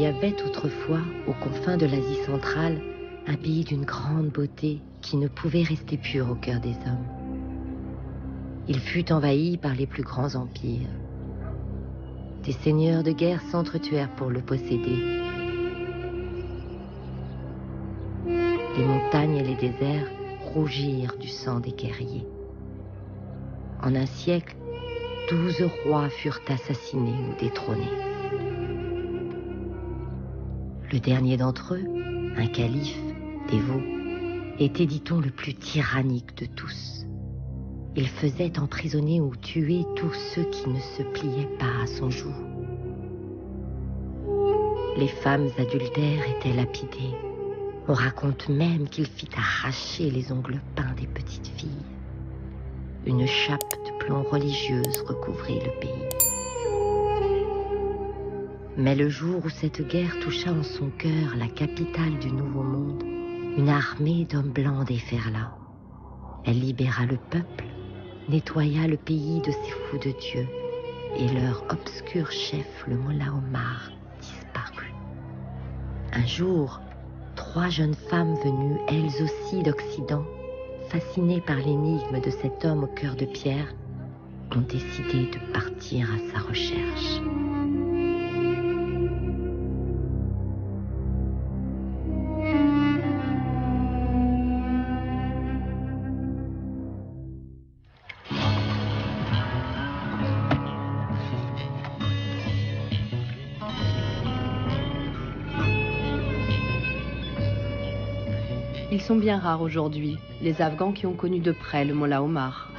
y avait autrefois, aux confins de l'Asie centrale, un pays d'une grande beauté qui ne pouvait rester pur au cœur des hommes. Il fut envahi par les plus grands empires. Des seigneurs de guerre s'entretuèrent pour le posséder. Les montagnes et les déserts rougirent du sang des guerriers. En un siècle, 12 rois furent assassinés ou détrônés. Le dernier d'entre eux, un calife dévot, était, dit-on, le plus tyrannique de tous. Il faisait emprisonner ou tuer tous ceux qui ne se pliaient pas à son joug. Les femmes adultères étaient lapidées. On raconte même qu'il fit arracher les ongles peints des petites filles. Une chape de plomb religieuse recouvrait le pays. Mais le jour où cette guerre toucha en son cœur la capitale du Nouveau Monde, une armée d'hommes blancs déferla. Elle libéra le peuple, nettoya le pays de ces fous de Dieu, et leur obscur chef, le Mollah Omar, disparut. Un jour, 3 jeunes femmes venues, elles aussi d'Occident, fascinées par l'énigme de cet homme au cœur de pierre, ont décidé de partir à sa recherche. Ils sont bien rares aujourd'hui, les Afghans qui ont connu de près le Mollah Omar.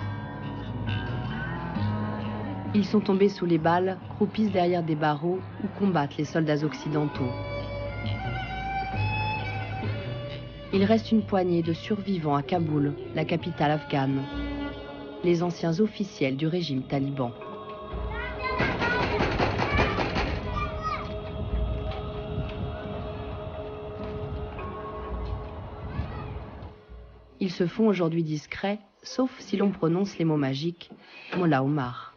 Ils sont tombés sous les balles, croupissent derrière des barreaux ou combattent les soldats occidentaux. Il reste une poignée de survivants à Kaboul, la capitale afghane. Les anciens officiels du régime taliban. Ils se font aujourd'hui discrets, sauf si l'on prononce les mots magiques « Mollah Omar ».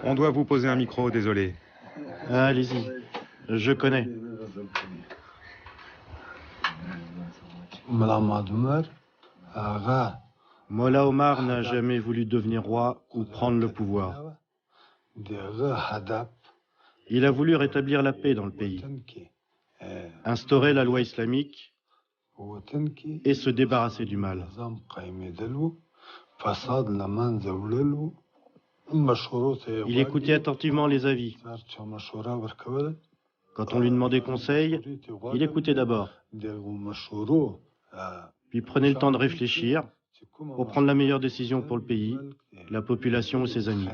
On doit vous poser un micro, désolé. Allez-y, je connais. Mollah Omar n'a jamais voulu devenir roi ou prendre le pouvoir. Il a voulu rétablir la paix dans le pays, instaurer la loi islamique et se débarrasser du mal. Il écoutait attentivement les avis. Quand on lui demandait conseil, il écoutait d'abord, puis prenait le temps de réfléchir pour prendre la meilleure décision pour le pays, la population et ses amis.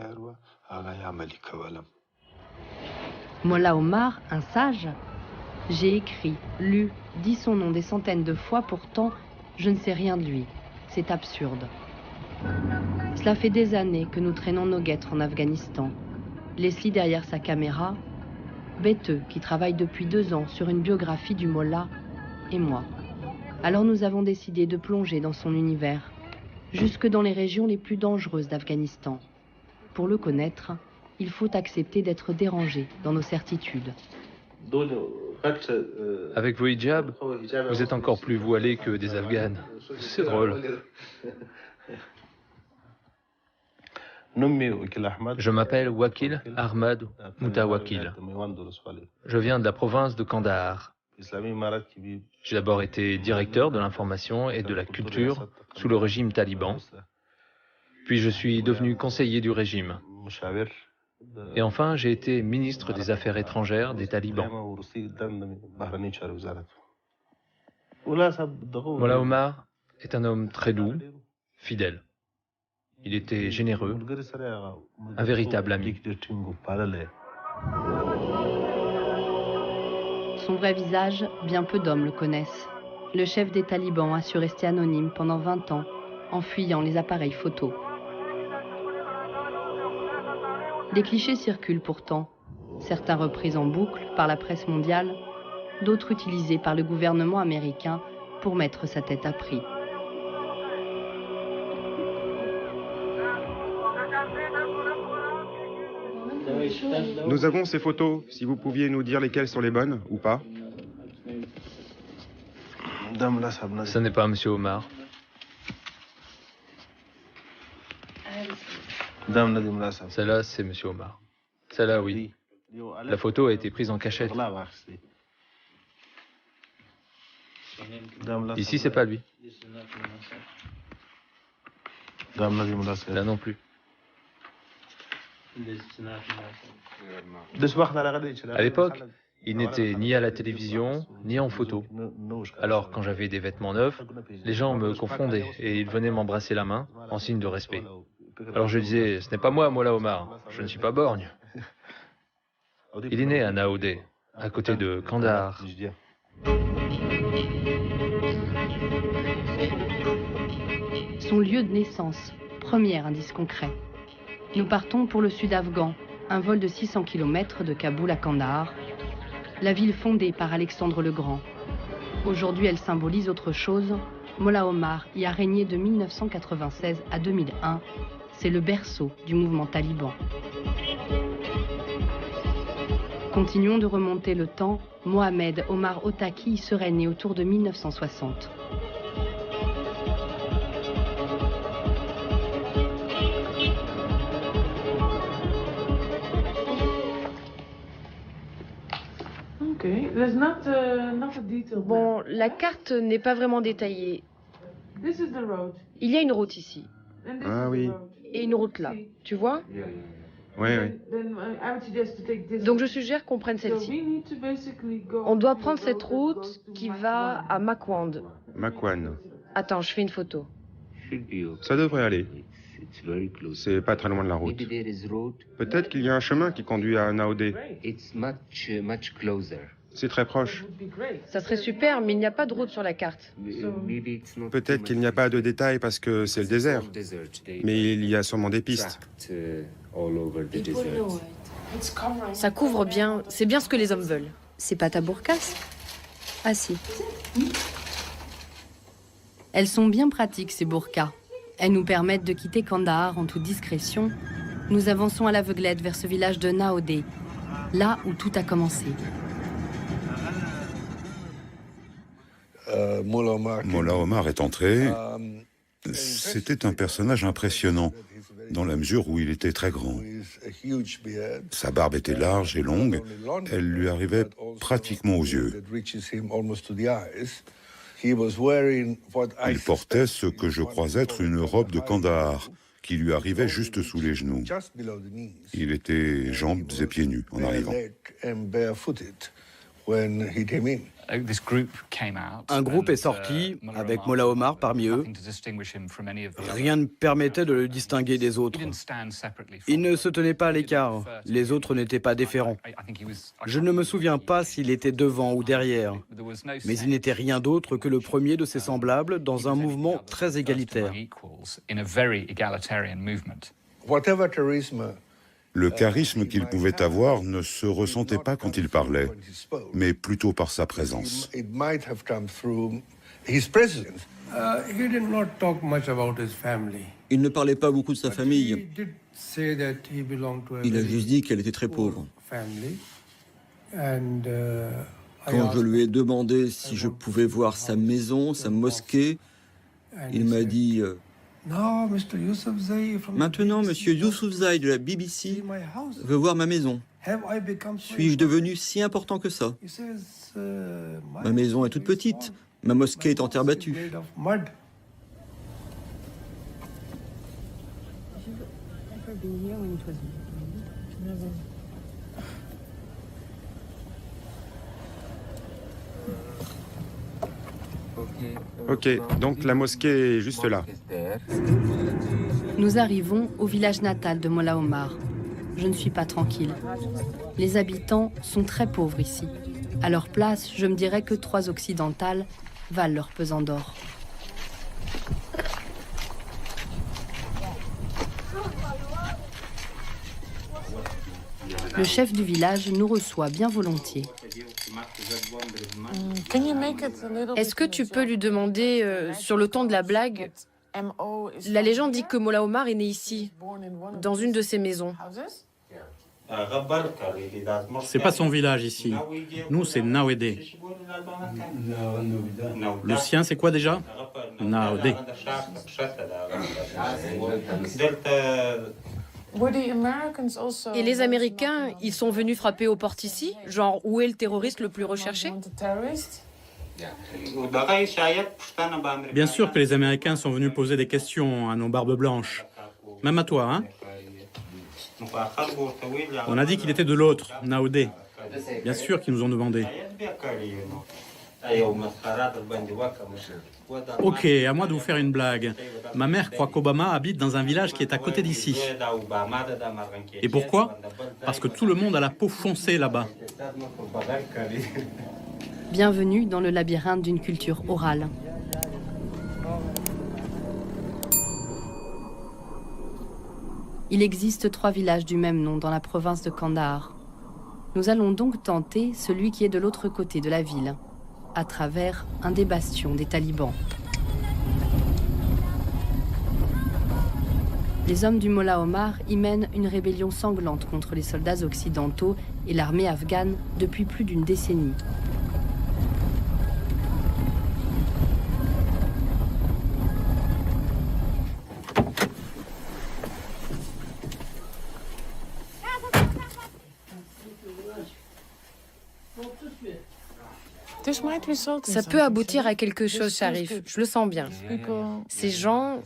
Mollah Omar, un sage? J'ai écrit, lu, dit son nom des centaines de fois, pourtant je ne sais rien de lui. C'est absurde. Cela fait des années que nous traînons nos guêtres en Afghanistan. Leslie derrière sa caméra, Bêteux qui travaille depuis 2 ans sur une biographie du Mollah, et moi. Alors nous avons décidé de plonger dans son univers, jusque dans les régions les plus dangereuses d'Afghanistan. Pour le connaître, il faut accepter d'être dérangé dans nos certitudes. Avec vos hijabs, vous êtes encore plus voilés que des Afghanes. C'est drôle. Je m'appelle Wakil Ahmad Mutawakil. Je viens de la province de Kandahar. J'ai d'abord été directeur de l'information et de la culture sous le régime taliban. Puis je suis devenu conseiller du régime. Et enfin, j'ai été ministre des Affaires étrangères des talibans. Mollah Omar est un homme très doux, fidèle. Il était généreux, un véritable ami. Son vrai visage, bien peu d'hommes le connaissent. Le chef des talibans a su rester anonyme pendant 20 ans, en fuyant les appareils photos. Des clichés circulent pourtant, certains repris en boucle par la presse mondiale, d'autres utilisés par le gouvernement américain pour mettre sa tête à prix. Nous avons ces photos, si vous pouviez nous dire lesquelles sont les bonnes ou pas. Ce n'est pas Monsieur Omar. Celle-là, c'est Monsieur Omar. Celle-là, oui. La photo a été prise en cachette. Ici, c'est pas lui. Là non plus. À l'époque, il n'était ni à la télévision, ni en photo. Alors, quand j'avais des vêtements neufs, les gens me confondaient et ils venaient m'embrasser la main en signe de respect. Alors je disais, ce n'est pas moi, Mollah Omar, je ne suis pas borgne. Il est né à Naoudé, à côté de Kandahar. Son lieu de naissance, premier indice concret. Nous partons pour le sud afghan, un vol de 600 km de Kaboul à Kandahar, la ville fondée par Alexandre le Grand. Aujourd'hui, elle symbolise autre chose. Mollah Omar y a régné de 1996 à 2001. C'est le berceau du mouvement taliban. Continuons de remonter le temps. Mohamed Omar Otaki y serait né autour de 1960. Bon, la carte n'est pas vraiment détaillée. Il y a une route ici. Ah oui. Et une route là. Tu vois? Oui, oui. Donc je suggère qu'on prenne celle-ci. On doit prendre cette route qui va à Makwand. Makwan. Attends, je fais une photo. Ça devrait aller. C'est pas très loin de la route. Peut-être qu'il y a un chemin qui conduit à Naoudé. C'est très proche. Ça serait super, mais il n'y a pas de route sur la carte. Peut-être qu'il n'y a pas de détails parce que c'est le désert. Mais il y a sûrement des pistes. Ça couvre bien, c'est bien ce que les hommes veulent. C'est pas ta bourcasse? Ah si. Elles sont bien pratiques, ces burkas. Elles nous permettent de quitter Kandahar en toute discrétion. Nous avançons à l'aveuglette vers ce village de Naoudé, là où tout a commencé. Mollah Omar est entré. C'était un personnage impressionnant, dans la mesure où il était très grand. Sa barbe était large et longue, elle lui arrivait pratiquement aux yeux. Il portait ce que je crois être une robe de Kandahar, qui lui arrivait juste sous les genoux. Il était jambes et pieds nus en arrivant. Un groupe est sorti, avec Mollah Omar parmi eux. Rien ne permettait de le distinguer des autres. Il ne se tenait pas à l'écart, les autres n'étaient pas déférents. Je ne me souviens pas s'il était devant ou derrière, mais il n'était rien d'autre que le premier de ses semblables dans un mouvement très égalitaire. Le charisme qu'il pouvait avoir ne se ressentait pas quand il parlait, mais plutôt par sa présence. Il ne parlait pas beaucoup de sa famille. Il a juste dit qu'elle était très pauvre. Quand je lui ai demandé si je pouvais voir sa maison, sa mosquée, il m'a dit... Maintenant, Monsieur Youssoufzai de la BBC veut voir ma maison. Suis-je devenu si important que ça? Ma maison est toute petite. Ma mosquée est en terre battue. Ok, donc la mosquée est juste là. Nous arrivons au village natal de Mollah Omar. Je ne suis pas tranquille. Les habitants sont très pauvres ici. À leur place, je me dirais que 3 occidentales valent leur pesant d'or. Le chef du village nous reçoit bien volontiers. Est-ce que tu peux lui demander, sur le ton de la blague, la légende dit que Mollah Omar est né ici, dans une de ses maisons. C'est pas son village ici. Nous, c'est Naouédé. Le sien, c'est quoi déjà? Naouédé. Et les Américains, ils sont venus frapper aux portes ici? Genre, où est le terroriste le plus recherché? Bien sûr que les Américains sont venus poser des questions à nos barbes blanches. Même à toi, hein? On a dit qu'il était de l'autre, Naouédé. Bien sûr qu'ils nous ont demandé. Ok, à moi de vous faire une blague. Ma mère croit qu'Obama habite dans un village qui est à côté d'ici. Et pourquoi? Parce que tout le monde a la peau foncée là-bas. Bienvenue dans le labyrinthe d'une culture orale. Il existe 3 villages du même nom dans la province de Kandahar. Nous allons donc tenter celui qui est de l'autre côté de la ville, à travers un des bastions des talibans. Les hommes du Mollah Omar y mènent une rébellion sanglante contre les soldats occidentaux et l'armée afghane depuis plus d'une décennie. Ça peut aboutir à quelque chose, Sharif. Je le sens bien. Ces gens,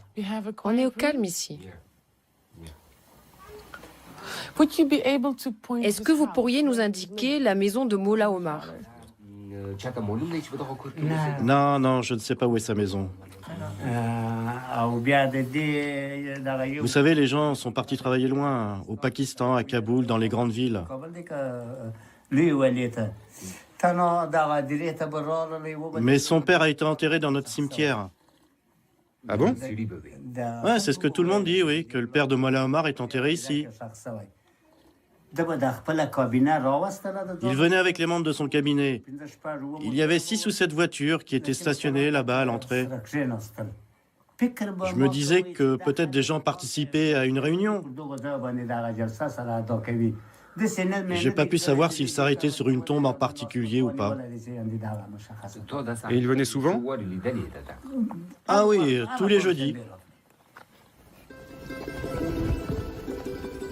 on est au calme ici. Est-ce que vous pourriez nous indiquer la maison de Mollah Omar? Non, je ne sais pas où est sa maison. Vous savez, les gens sont partis travailler loin, au Pakistan, à Kaboul, dans les grandes villes. Mais son père a été enterré dans notre cimetière. Ah bon? Ouais, c'est ce que tout le monde dit, oui, que le père de Mollah Omar est enterré ici. Il venait avec les membres de son cabinet. Il y avait 6 ou 7 voitures qui étaient stationnées là-bas à l'entrée. Je me disais que peut-être des gens participaient à une réunion. J'ai pas pu savoir s'il s'arrêtait sur une tombe en particulier ou pas. Et il venait souvent? Ah oui, tous les jeudis.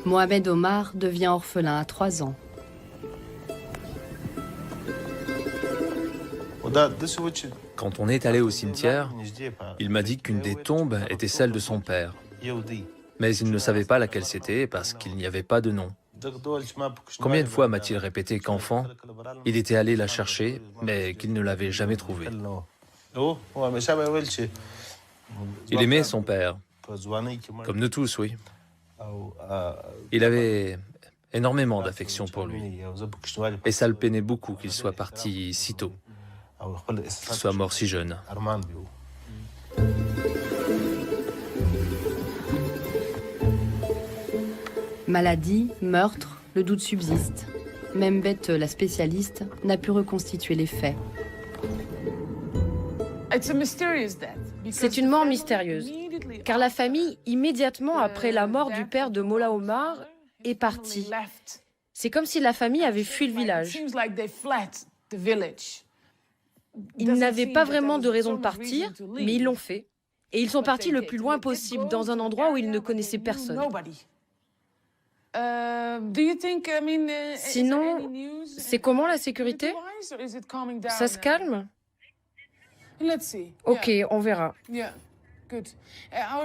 Mohamed Omar devient orphelin à 3 ans. Quand on est allé au cimetière, il m'a dit qu'une des tombes était celle de son père. Mais il ne savait pas laquelle c'était parce qu'il n'y avait pas de nom. Combien de fois m'a-t-il répété qu'enfant, il était allé la chercher, mais qu'il ne l'avait jamais trouvée. Il aimait son père, comme nous tous, oui. Il avait énormément d'affection pour lui. Et ça le peinait beaucoup qu'il soit parti si tôt, qu'il soit mort si jeune. Maladie, meurtre, le doute subsiste. Même Beth, la spécialiste, n'a pu reconstituer les faits. C'est une mort mystérieuse, car la famille, immédiatement après la mort du père de Mollah Omar, est partie. C'est comme si la famille avait fui le village. Ils n'avaient pas vraiment de raison de partir, mais ils l'ont fait. Et ils sont partis le plus loin possible, dans un endroit où ils ne connaissaient personne. Sinon, c'est comment la sécurité? Ça se calme? Ok, on verra.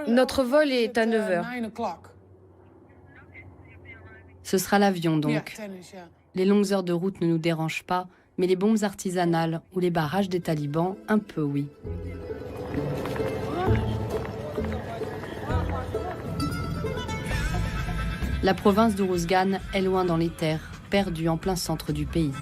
Notre vol est à 9h. Ce sera l'avion donc. Les longues heures de route ne nous dérangent pas, mais les bombes artisanales ou les barrages des talibans, un peu oui. La province d'Uruzgan est loin dans les terres, perdue en plein centre du pays.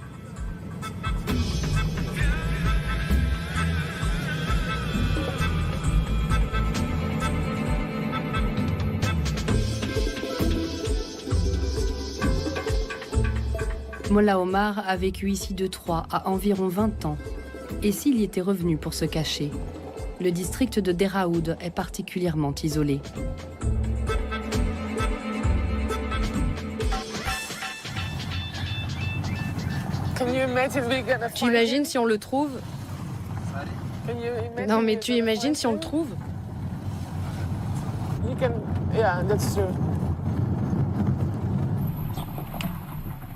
Mollah Omar a vécu ici de 3 à environ 20 ans. Et s'il y était revenu pour se cacher? Le district de Deraoud est particulièrement isolé. Tu imagines si on le trouve? Non, mais tu imagines si on le trouve?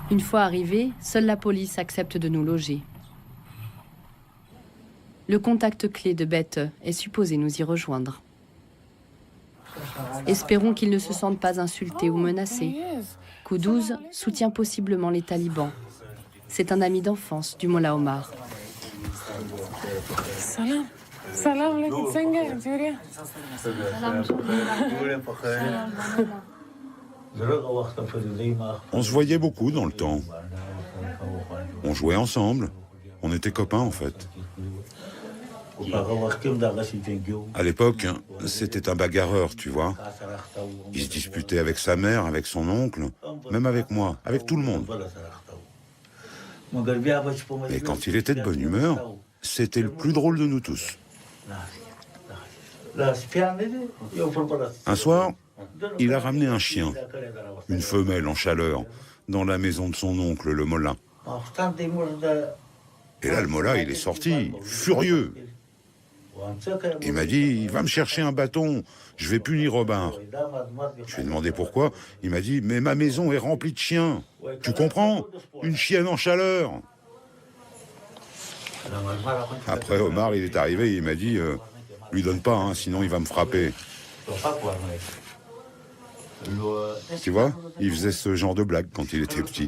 Une fois arrivés, seule la police accepte de nous loger. Le contact clé de Bette est supposé nous y rejoindre. Espérons qu'il ne se sente pas insulté ou menacé. Koudouz soutient possiblement les talibans. C'est un ami d'enfance du Mollah Omar. Salam. Salam alaikum. On se voyait beaucoup dans le temps. On jouait ensemble. On était copains en fait. À l'époque, c'était un bagarreur, tu vois. Il se disputait avec sa mère, avec son oncle, même avec moi, avec tout le monde. Et quand il était de bonne humeur, c'était le plus drôle de nous tous. Un soir, il a ramené un chien, une femelle en chaleur, dans la maison de son oncle, le Mollah. Et là, le Mollah, il est sorti, furieux. Il m'a dit, va me chercher un bâton, je vais punir Omar. Je lui ai demandé pourquoi. Il m'a dit, mais ma maison est remplie de chiens. Tu comprends? Une chienne en chaleur. Après, Omar, il est arrivé, il m'a dit, lui donne pas, hein, sinon il va me frapper. Tu vois, il faisait ce genre de blague quand il était petit.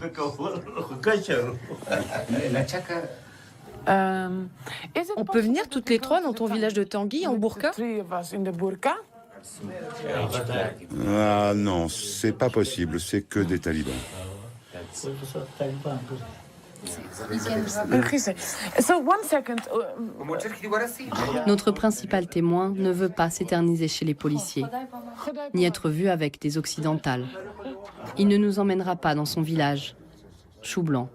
On peut venir toutes les trois dans ton village de Tanguy en burqa? Ah non, c'est pas possible, c'est que des talibans. Notre principal témoin ne veut pas s'éterniser chez les policiers, ni être vu avec des occidentales. Il ne nous emmènera pas dans son village. Chou blanc.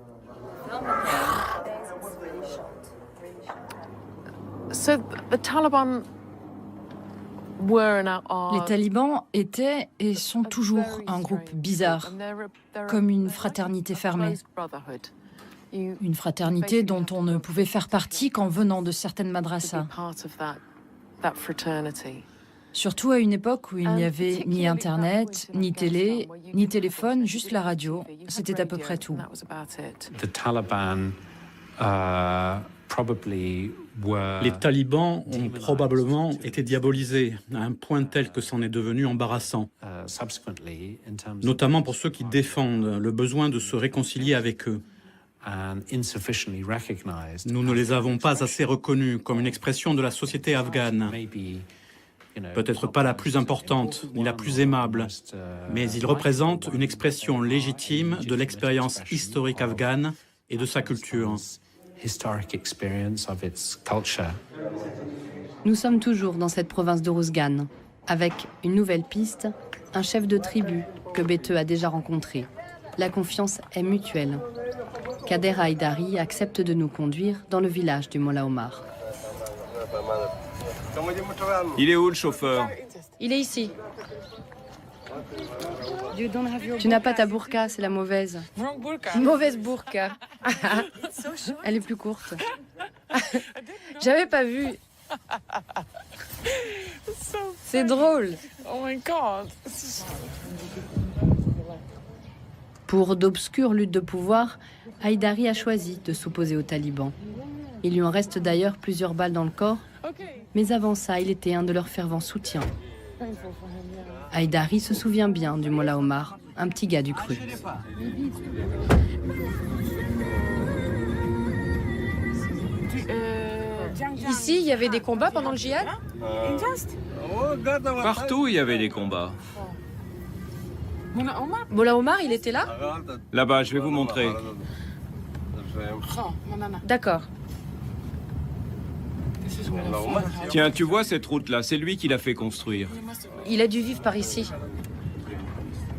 Les talibans étaient et sont toujours un groupe bizarre, comme une fraternité fermée. Une fraternité dont on ne pouvait faire partie qu'en venant de certaines madrasas. Surtout à une époque où il n'y avait ni Internet, ni télé, ni téléphone, juste la radio. C'était à peu près tout. Les talibans ont probablement été diabolisés à un point tel que c'en est devenu embarrassant, notamment pour ceux qui défendent le besoin de se réconcilier avec eux. Nous ne les avons pas assez reconnus comme une expression de la société afghane. Peut-être pas la plus importante, ni la plus aimable, mais ils représentent une expression légitime de l'expérience historique afghane et de sa culture. Nous sommes toujours dans cette province d'Oruzgan, avec une nouvelle piste, un chef de tribu que Bette a déjà rencontré. La confiance est mutuelle. Kader Haïdari accepte de nous conduire dans le village du Mollah Omar. Il est où le chauffeur? Il est ici. Tu n'as pas ta burqa, c'est la mauvaise. Mauvaise burqa. Elle est plus courte. J'avais pas vu. C'est drôle. Oh my God. Pour d'obscures luttes de pouvoir, Haïdari a choisi de s'opposer aux talibans. Il lui en reste d'ailleurs plusieurs balles dans le corps, mais avant ça, il était un de leurs fervents soutiens. Haïdari se souvient bien du Mollah Omar, un petit gars du cru. Ici, il y avait des combats pendant le djihad? Partout, il y avait des combats. Mollah Omar, il était là? Là-bas, je vais vous montrer. D'accord. Tiens, tu vois cette route-là, c'est lui qui l'a fait construire. Il a dû vivre par ici.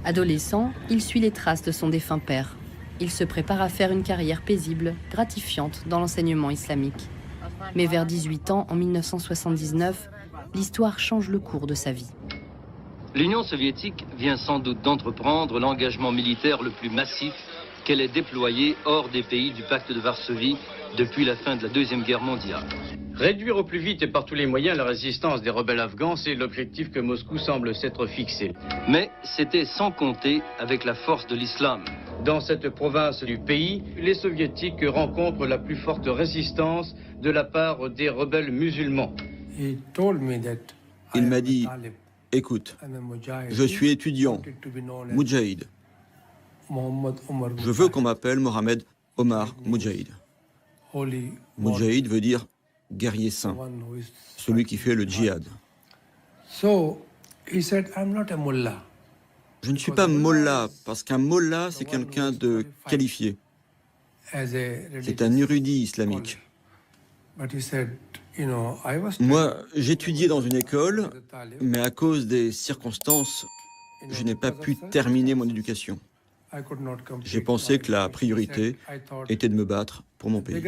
Adolescent, il suit les traces de son défunt père. Il se prépare à faire une carrière paisible, gratifiante dans l'enseignement islamique. Mais vers 18 ans, en 1979, l'histoire change le cours de sa vie. L'Union soviétique vient sans doute d'entreprendre l'engagement militaire le plus massif qu'elle est déployée hors des pays du pacte de Varsovie depuis la fin de la Deuxième Guerre mondiale. Réduire au plus vite et par tous les moyens la résistance des rebelles afghans, c'est l'objectif que Moscou semble s'être fixé. Mais c'était sans compter avec la force de l'islam. Dans cette province du pays, les soviétiques rencontrent la plus forte résistance de la part des rebelles musulmans. Il m'a dit, écoute, je suis étudiant, Moudjahid. Je veux qu'on m'appelle Mohamed Omar Moudjahid. Moudjahid veut dire guerrier saint, celui qui fait le djihad. Je ne suis pas mollah, parce qu'un mollah, c'est quelqu'un de qualifié. C'est un érudit islamique. Moi, j'étudiais dans une école, mais à cause des circonstances, je n'ai pas pu terminer mon éducation. J'ai pensé que la priorité était de me battre pour mon pays.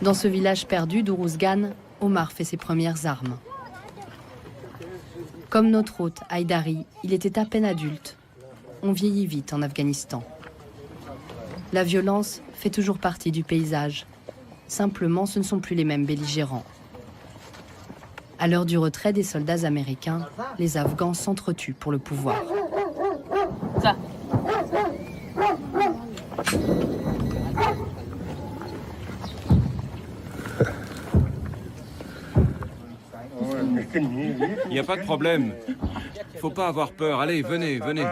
Dans ce village perdu d'Uruzgan, Omar fait ses premières armes. Comme notre hôte, Haïdari, il était à peine adulte. On vieillit vite en Afghanistan. La violence fait toujours partie du paysage. Simplement, ce ne sont plus les mêmes belligérants. À l'heure du retrait des soldats américains, les Afghans s'entretuent pour le pouvoir. Il n'y a pas de problème. Faut pas avoir peur. Allez, venez, venez.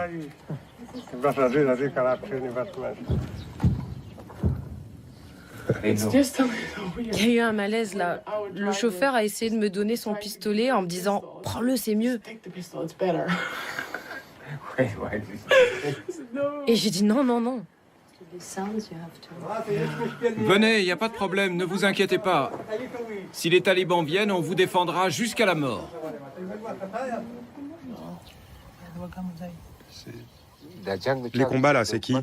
Il y a eu un malaise là. Le chauffeur a essayé de me donner son pistolet en me disant « Prends-le, c'est mieux ». Et j'ai dit non, non, non. Venez, il n'y a pas de problème, ne vous inquiétez pas. Si les talibans viennent, on vous défendra jusqu'à la mort. Les combats là, c'est qui?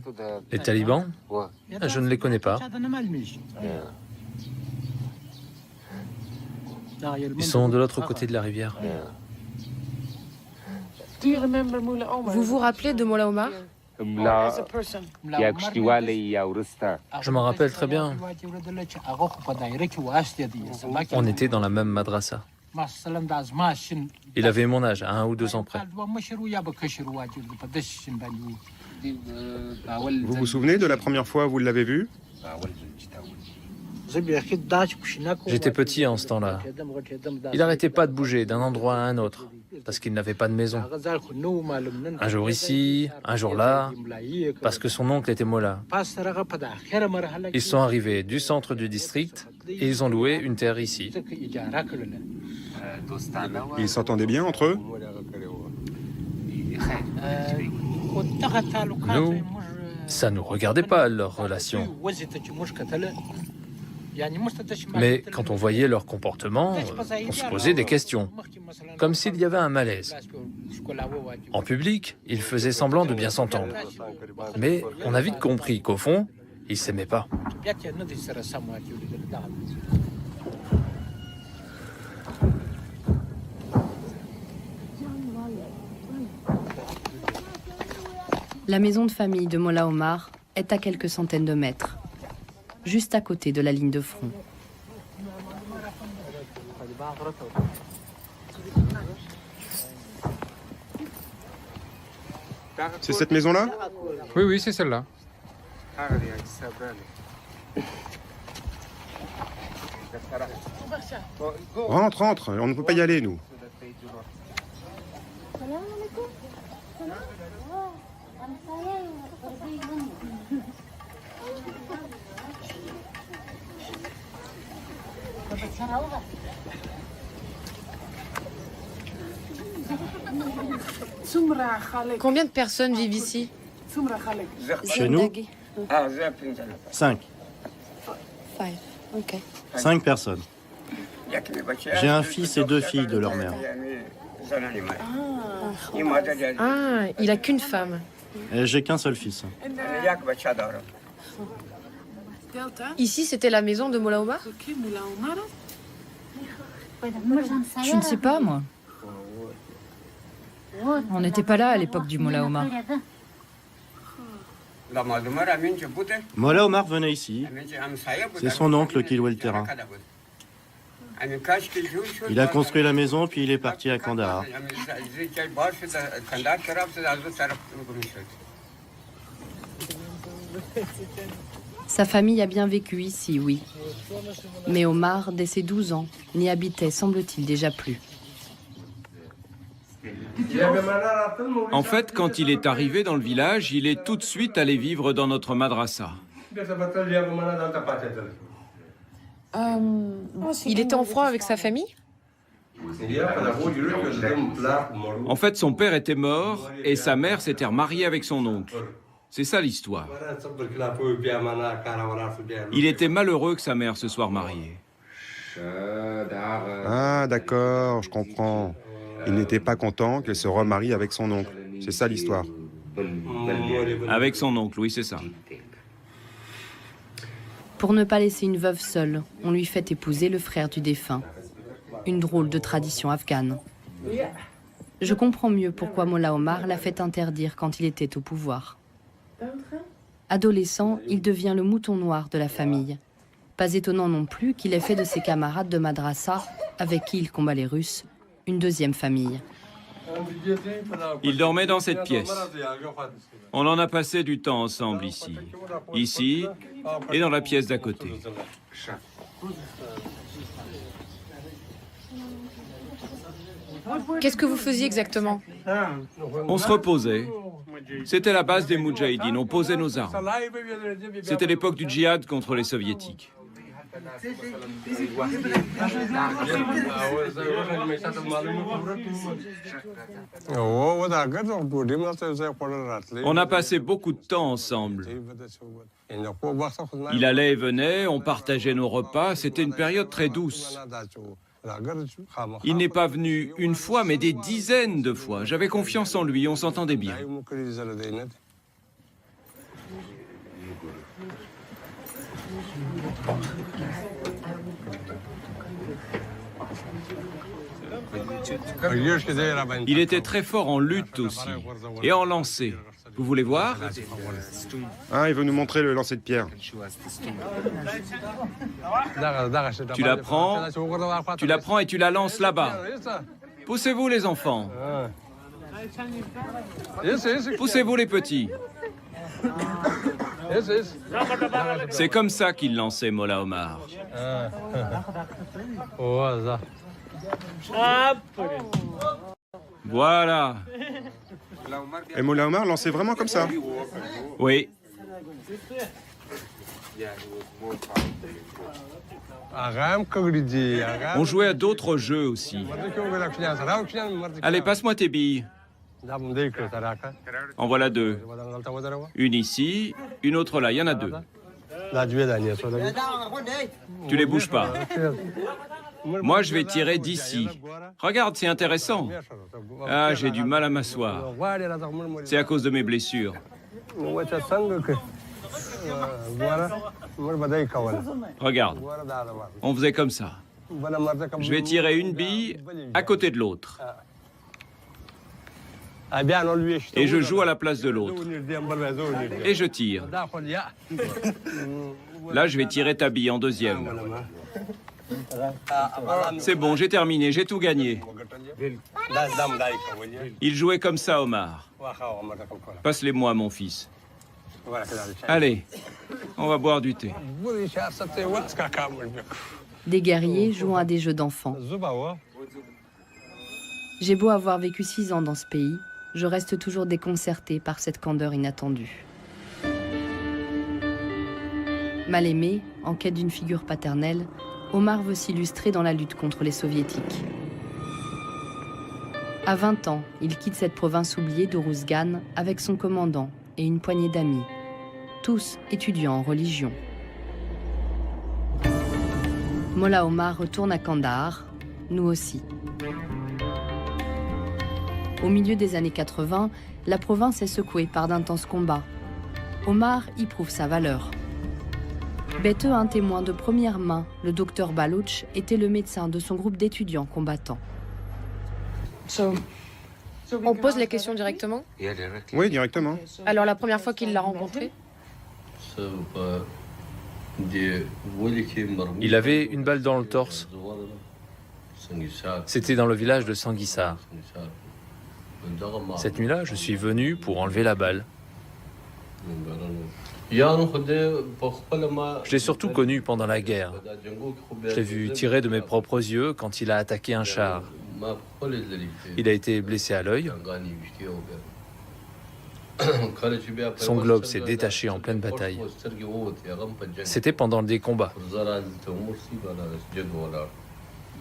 Les talibans? Je ne les connais pas. Ils sont de l'autre côté de la rivière. Vous vous rappelez de Mola Omar? Je m'en rappelle très bien. On était dans la même madrasa. Il avait mon âge, à 1 ou 2 ans près. Vous vous souvenez de la première fois où vous l'avez vu? J'étais petit en ce temps-là. Il n'arrêtait pas de bouger d'un endroit à un autre, parce qu'il n'avait pas de maison. Un jour ici, un jour là, parce que son oncle était mollah. Ils sont arrivés du centre du district et ils ont loué une terre ici. Ils s'entendaient bien entre eux? Nous, ça ne nous regardait pas, leur relation. Mais quand on voyait leur comportement, on se posait des questions, comme s'il y avait un malaise. En public, ils faisaient semblant de bien s'entendre. Mais on a vite compris qu'au fond, ils ne s'aimaient pas. La maison de famille de Mola Omar est à quelques centaines de mètres, juste à côté de la ligne de front. C'est cette maison-là? Oui, oui, c'est celle-là. Rentre, rentre, on ne peut pas y aller, nous. Combien de personnes vivent ici? Chez nous, 5. 5 personnes. J'ai un fils et 2 filles de leur mère. Ah, il a qu'une femme. Et j'ai qu'un seul fils. Ici, c'était la maison de Mola Omar? Je ne sais pas, moi. On n'était pas là à l'époque du Mollah Omar. Mollah Omar venait ici. C'est son oncle qui louait le terrain. Il a construit la maison, puis il est parti à Kandahar. Sa famille a bien vécu ici, oui. Mais Omar, dès ses 12 ans, n'y habitait, semble-t-il, déjà plus. En fait, quand il est arrivé dans le village, il est tout de suite allé vivre dans notre madrasa. Il était en froid avec sa famille? En fait, son père était mort et sa mère s'était remariée avec son oncle. C'est ça l'histoire. Il était malheureux que sa mère se soit remariée. Ah, d'accord, je comprends. Il n'était pas content qu'elle se remarie avec son oncle. C'est ça l'histoire. Avec son oncle, oui, c'est ça. Pour ne pas laisser une veuve seule, on lui fait épouser le frère du défunt. Une drôle de tradition afghane. Je comprends mieux pourquoi Mollah Omar l'a fait interdire quand il était au pouvoir. Adolescent, il devient le mouton noir de la famille. Pas étonnant non plus qu'il ait fait de ses camarades de madrasa, avec qui il combat les Russes, une deuxième famille. Il dormait dans cette pièce. On en a passé du temps ensemble ici. Ici et dans la pièce d'à côté. Qu'est-ce que vous faisiez exactement? On se reposait. C'était la base des Moudjahidines. On posait nos armes. C'était l'époque du djihad contre les soviétiques. On a passé beaucoup de temps ensemble. Il allait et venait, on partageait nos repas. C'était une période très douce. Il n'est pas venu une fois, mais des dizaines de fois. J'avais confiance en lui, on s'entendait bien. Il était très fort en lutte aussi, et en lancer. Vous voulez voir? Ah, il veut nous montrer le lancer de pierre. Tu la prends et tu la lances là-bas. Poussez-vous les enfants. Poussez-vous les petits. C'est comme ça qu'il lançait Mollah Omar. Voilà. Et Mollah Omar lançait vraiment comme ça? Oui. On jouait à d'autres jeux aussi. Allez, passe-moi tes billes. En voilà deux. Une ici, une autre là. Il y en a deux. Tu les bouges pas. Moi, je vais tirer d'ici. Regarde, c'est intéressant. Ah, j'ai du mal à m'asseoir. C'est à cause de mes blessures. Regarde, on faisait comme ça. Je vais tirer une bille à côté de l'autre. Et je joue à la place de l'autre. Et je tire. Là, je vais tirer ta bille en deuxième. C'est bon, j'ai terminé, j'ai tout gagné. Il jouait comme ça, Omar. Passe-les-moi, mon fils. Allez, on va boire du thé. Des guerriers jouant à des jeux d'enfants. J'ai beau avoir vécu 6 ans dans ce pays, je reste toujours déconcertée par cette candeur inattendue. Mal aimé, en quête d'une figure paternelle, Omar veut s'illustrer dans la lutte contre les soviétiques. À 20 ans, il quitte cette province oubliée d'Uruzgan avec son commandant et une poignée d'amis, tous étudiants en religion. Mollah Omar retourne à Kandahar, nous aussi. Au milieu des années 80, la province est secouée par d'intenses combats. Omar y prouve sa valeur. Bête, un témoin de première main, le docteur Baloch, était le médecin de son groupe d'étudiants combattants. On pose la question directement? Oui, directement. Alors la première fois qu'il l'a rencontré? Il avait une balle dans le torse. C'était dans le village de Sanguissar. Cette nuit-là, je suis venu pour enlever la balle. Je l'ai surtout connu pendant la guerre. Je l'ai vu tirer de mes propres yeux quand il a attaqué un char. Il a été blessé à l'œil. Son globe s'est détaché en pleine bataille. C'était pendant des combats.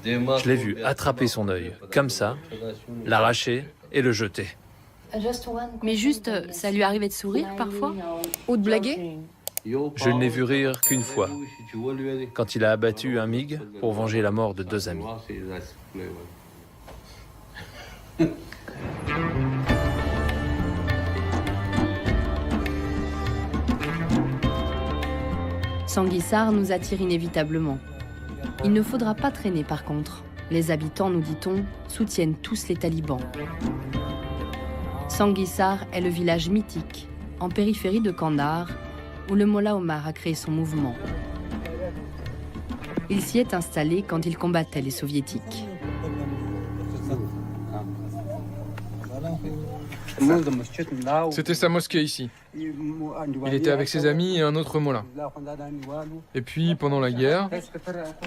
Je l'ai vu attraper son œil, comme ça, l'arracher et le jeter. Mais juste, ça lui arrivait de sourire parfois? Ou de blaguer? Je ne l'ai vu rire qu'une fois, quand il a abattu un MiG pour venger la mort de 2 amis. Sanguissar nous attire inévitablement. Il ne faudra pas traîner par contre. Les habitants, nous dit-on, soutiennent tous les talibans. Sanguissar est le village mythique, en périphérie de Kandahar, où le Mollah Omar a créé son mouvement. Il s'y est installé quand il combattait les soviétiques. C'était sa mosquée ici. Il était avec ses amis et un autre mollah. Et puis, pendant la guerre...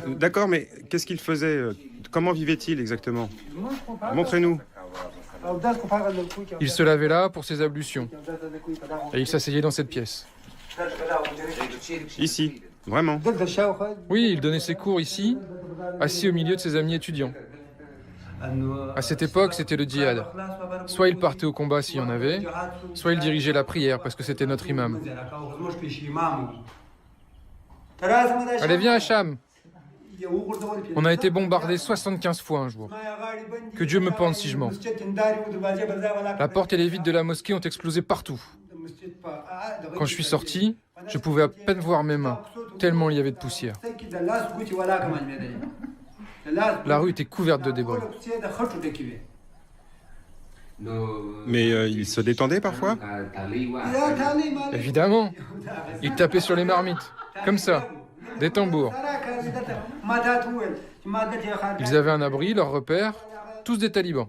D'accord, mais qu'est-ce qu'il faisait? Comment vivait-il exactement? Montrez-nous. Il se lavait là pour ses ablutions. Et il s'asseyait dans cette pièce. Ici, vraiment? Oui, il donnait ses cours ici, assis au milieu de ses amis étudiants. À cette époque, c'était le djihad. Soit il partait au combat s'il y en avait, soit il dirigeait la prière parce que c'était notre imam. Allez, viens, Hacham. On a été bombardé 75 fois un jour. Que Dieu me pende si je mens. La porte et les vitres de la mosquée ont explosé partout. Quand je suis sorti, je pouvais à peine voir mes mains, tellement il y avait de poussière. La rue était couverte de débris. Mais il se détendait parfois? Évidemment. Il tapait sur les marmites, comme ça, des tambours. Ils avaient un abri, leur repère, tous des talibans.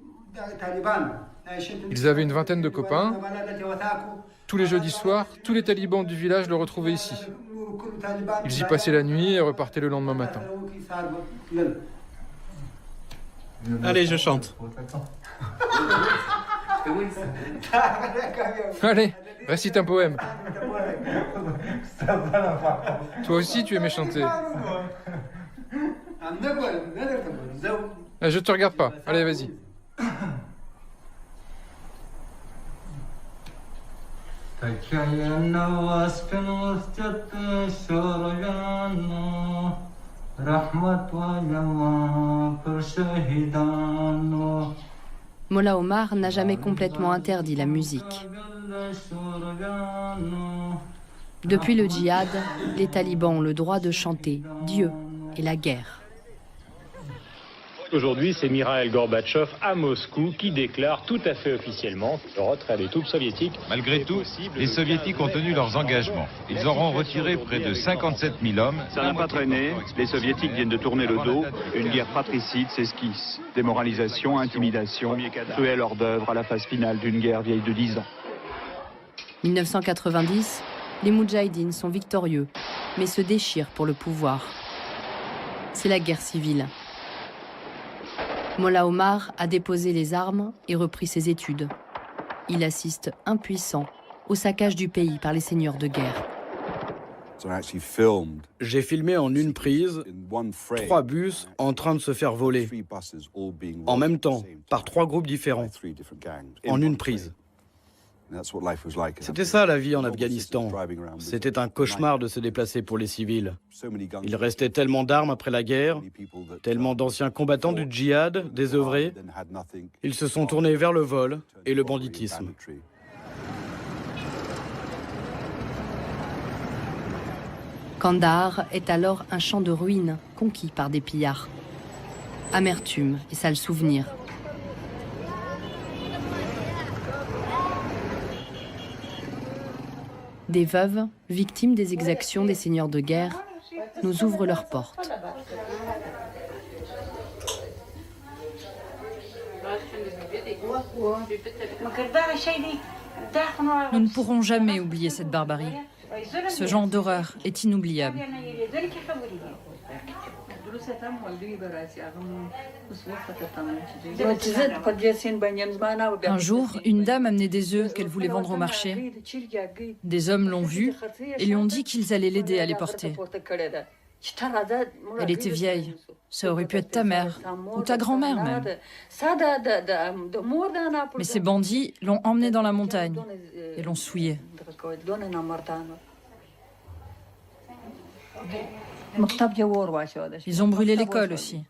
Ils avaient une vingtaine de copains. Tous les jeudis soirs, tous les talibans du village le retrouvaient ici. Ils y passaient la nuit et repartaient le lendemain matin. Allez, je chante. Allez, récite un poème. Toi aussi, tu aimais chanter. Je te regarde pas. Allez, vas-y. Mollah Omar n'a jamais complètement interdit la musique. Depuis le djihad, les talibans ont le droit de chanter Dieu et la guerre. Aujourd'hui, c'est Mikhaïl Gorbatchev à Moscou qui déclare tout à fait officiellement le retrait des troupes soviétiques. Malgré tout, les soviétiques ont tenu leurs engagements. Ils auront retiré près de 57 000 hommes. Ça n'a pas traîné. Les soviétiques viennent de tourner le dos. Une guerre fratricide s'esquisse. Démoralisation, intimidation, cruel hors d'œuvre à la phase finale d'une guerre vieille de 10 ans. 1990, les Moudjahidines sont victorieux, mais se déchirent pour le pouvoir. C'est la guerre civile. Mollah Omar a déposé les armes et repris ses études. Il assiste impuissant au saccage du pays par les seigneurs de guerre. J'ai filmé en une prise 3 bus en train de se faire voler, en même temps, par 3 groupes différents, en une prise. C'était ça la vie en Afghanistan. C'était un cauchemar de se déplacer pour les civils. Il restait tellement d'armes après la guerre, tellement d'anciens combattants du djihad, désœuvrés. Ils se sont tournés vers le vol et le banditisme. Kandahar est alors un champ de ruines conquis par des pillards. Amertume et sales souvenirs. Des veuves, victimes des exactions des seigneurs de guerre, nous ouvrent leurs portes. Nous ne pourrons jamais oublier cette barbarie. Ce genre d'horreur est inoubliable. Un jour, une dame amenait des œufs qu'elle voulait vendre au marché. Des hommes l'ont vue et lui ont dit qu'ils allaient l'aider à les porter. Elle était vieille. Ça aurait pu être ta mère ou ta grand-mère même. Mais ces bandits l'ont emmenée dans la montagne et l'ont souillée. Ils ont brûlé l'école aussi.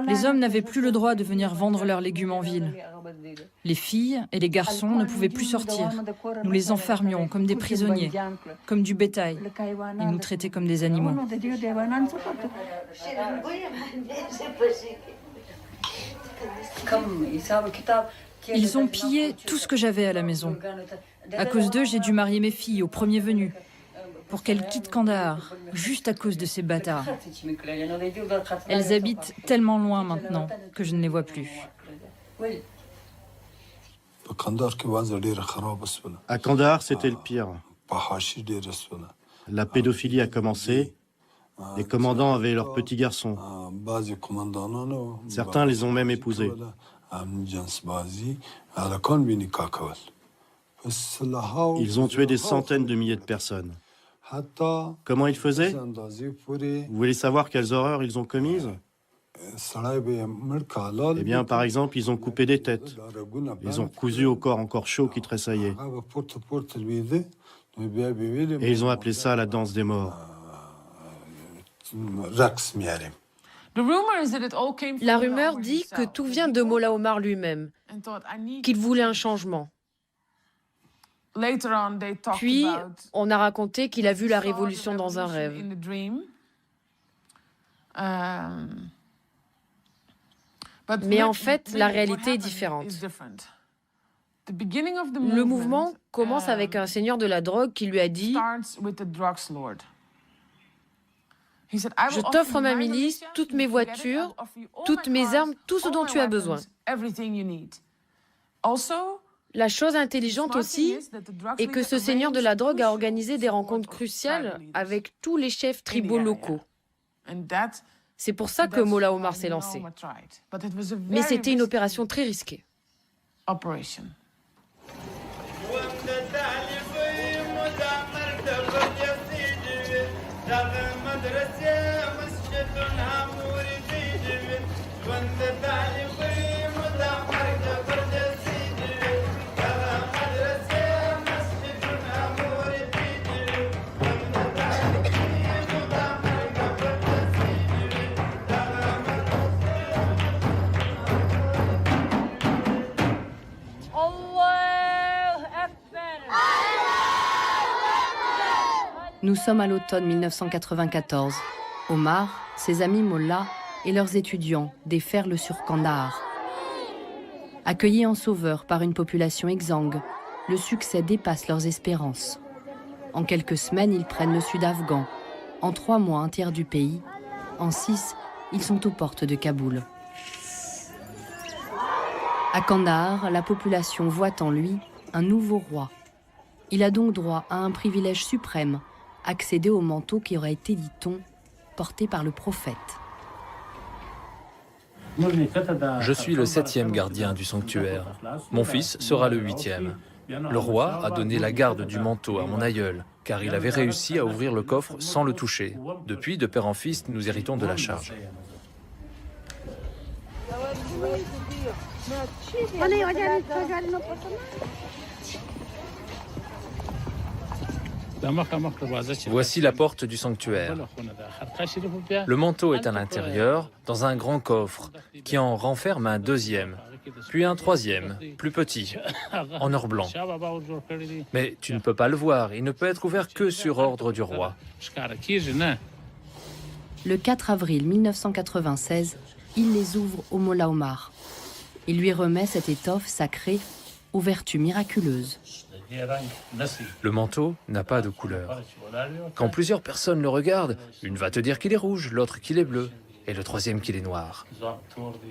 Les hommes n'avaient plus le droit de venir vendre leurs légumes en ville. Les filles et les garçons ne pouvaient plus sortir. Nous les enfermions comme des prisonniers, comme du bétail. Ils nous traitaient comme des animaux. Ils ont pillé tout ce que j'avais à la maison. À cause d'eux, j'ai dû marier mes filles au premier venu, pour qu'elles quittent Kandahar, juste à cause de ces bâtards. Elles habitent tellement loin maintenant que je ne les vois plus. À Kandahar, c'était le pire. La pédophilie a commencé. Les commandants avaient leurs petits garçons. Certains les ont même épousés. Ils ont tué des centaines de milliers de personnes. Comment ils faisaient? Vous voulez savoir quelles horreurs ils ont commises? Eh bien, par exemple, ils ont coupé des têtes. Ils ont cousu au corps encore chaud qui tressaillait. Et ils ont appelé ça la danse des morts. La rumeur dit que tout vient de Mollah Omar lui-même, qu'il voulait un changement. Puis, on a raconté qu'il a vu la révolution dans un rêve. Mais en fait, la réalité est différente. Le mouvement commence avec un seigneur de la drogue qui lui a dit « Je t'offre ma milice, toutes mes voitures, toutes mes armes, tout ce dont tu as besoin. » La chose intelligente aussi est que ce seigneur de la drogue a organisé des rencontres cruciales avec tous les chefs tribaux locaux. C'est pour ça que Mollah Omar s'est lancé. Mais c'était une opération très risquée. Nous sommes à l'automne 1994. Omar, ses amis mollahs et leurs étudiants déferlent sur Kandahar. Accueillis en sauveurs par une population exsangue, le succès dépasse leurs espérances. En quelques semaines, ils prennent le sud afghan. En 3 mois, un tiers du pays. En 6, ils sont aux portes de Kaboul. À Kandahar, la population voit en lui un nouveau roi. Il a donc droit à un privilège suprême, accéder au manteau qui aurait été, dit-on, porté par le prophète. Je suis le 7e gardien du sanctuaire. Mon fils sera le 8e. Le roi a donné la garde du manteau à mon aïeul, car il avait réussi à ouvrir le coffre sans le toucher. Depuis, de père en fils, nous héritons de la charge. Voici la porte du sanctuaire. Le manteau est à l'intérieur, dans un grand coffre, qui en renferme un deuxième. puis un troisième, plus petit, en or blanc. Mais tu ne peux pas le voir, il ne peut être ouvert que sur ordre du roi. Le 4 avril 1996, il les ouvre au Mollah Omar. Il lui remet cette étoffe sacrée aux vertus miraculeuses. Le manteau n'a pas de couleur. Quand plusieurs personnes le regardent, une va te dire qu'il est rouge, l'autre qu'il est bleu, et le troisième qu'il est noir.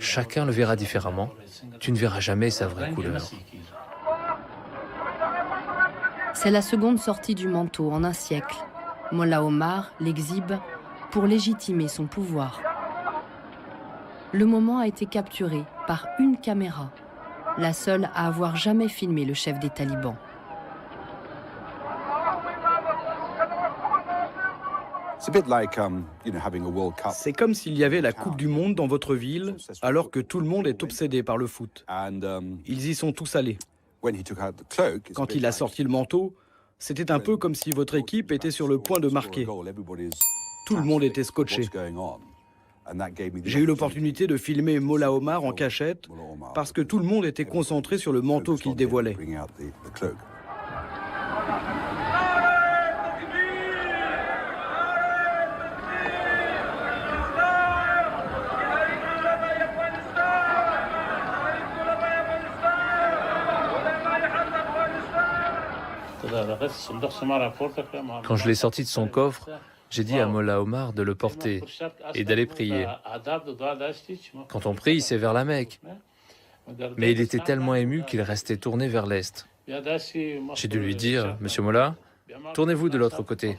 Chacun le verra différemment. Tu ne verras jamais sa vraie couleur. C'est la seconde sortie du manteau en un siècle. Mollah Omar l'exhibe pour légitimer son pouvoir. Le moment a été capturé par une caméra, la seule à avoir jamais filmé le chef des talibans. C'est comme s'il y avait la Coupe du Monde dans votre ville, alors que tout le monde est obsédé par le foot. Ils y sont tous allés. Quand il a sorti le manteau, c'était un peu comme si votre équipe était sur le point de marquer. Tout le monde était scotché. J'ai eu l'opportunité de filmer Mollah Omar en cachette parce que tout le monde était concentré sur le manteau qu'il dévoilait. Quand je l'ai sorti de son coffre, j'ai dit à Mollah Omar de le porter et d'aller prier. Quand on prie, c'est vers la Mecque. Mais il était tellement ému qu'il restait tourné vers l'Est. J'ai dû lui dire, « Monsieur Mollah, tournez-vous de l'autre côté. »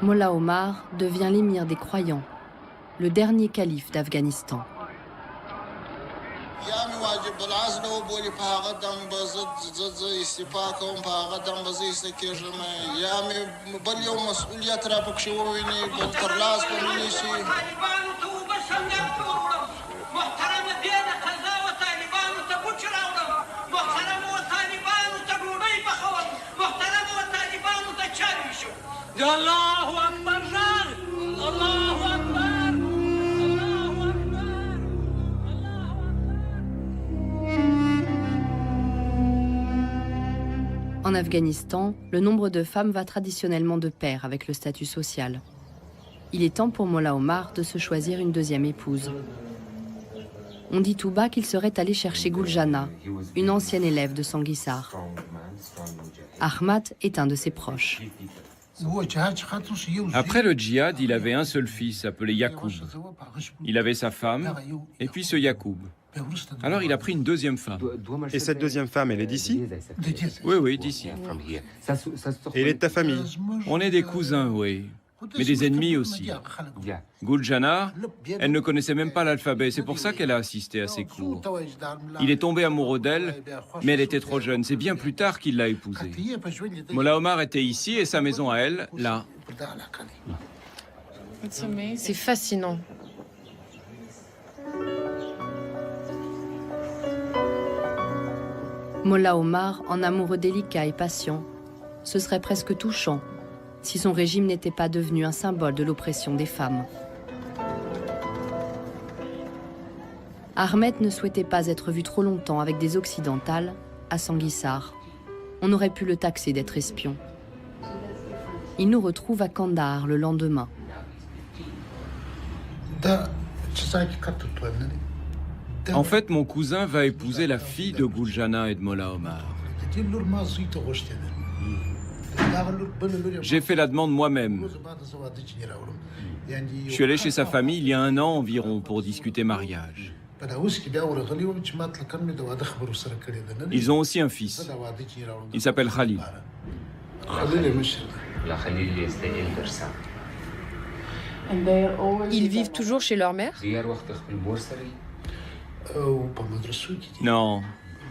Mollah Omar devient l'émir des croyants, le dernier calife d'Afghanistan. En Afghanistan, le nombre de femmes va traditionnellement de pair avec le statut social. Il est temps pour Mollah Omar de se choisir une deuxième épouse. On dit tout bas qu'il serait allé chercher Guljana, une ancienne élève de Sanguissar. Ahmad est un de ses proches. Après le djihad, il avait un seul fils appelé Yacoub. Il avait sa femme et puis ce Yacoub. Alors il a pris une deuxième femme. Et cette deuxième femme, elle est d'ici? Oui, d'ici. Et elle est de ta famille? On est des cousins, oui. Mais des ennemis aussi. Guljana, elle ne connaissait même pas l'alphabet, c'est pour ça qu'elle a assisté à ses cours. Il est tombé amoureux d'elle, mais elle était trop jeune. C'est bien plus tard qu'il l'a épousée. Mollah Omar était ici et sa maison à elle, là. C'est fascinant. Mollah Omar, en amoureux délicat et patient, ce serait presque touchant si son régime n'était pas devenu un symbole de l'oppression des femmes. Ahmed ne souhaitait pas être vu trop longtemps avec des occidentales à Sanguissar. On aurait pu le taxer d'être espion. Il nous retrouve à Kandahar le lendemain. En fait, mon cousin va épouser la fille de Guljana et de Mollah Omar. J'ai fait la demande moi-même. Je suis allé chez sa famille il y a 1 an environ pour discuter mariage. Ils ont aussi un fils. Il s'appelle Khalil. Ils vivent toujours chez leur mère? Non,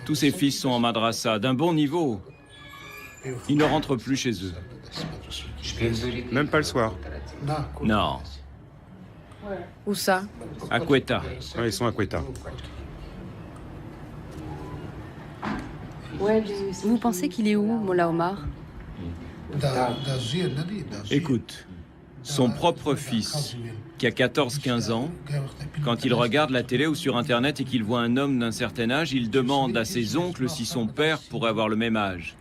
tous ses fils sont en madrasa, d'un bon niveau. Ils ne rentrent plus chez eux. Même pas le soir? Non. Où ça? À Quetta. Ouais, ils sont à Quetta. Vous pensez qu'il est où, Mollah Omar? Écoute, Son propre fils, qui a 14-15 ans, quand il regarde la télé ou sur Internet et qu'il voit un homme d'un certain âge, il demande à ses oncles si son père pourrait avoir le même âge.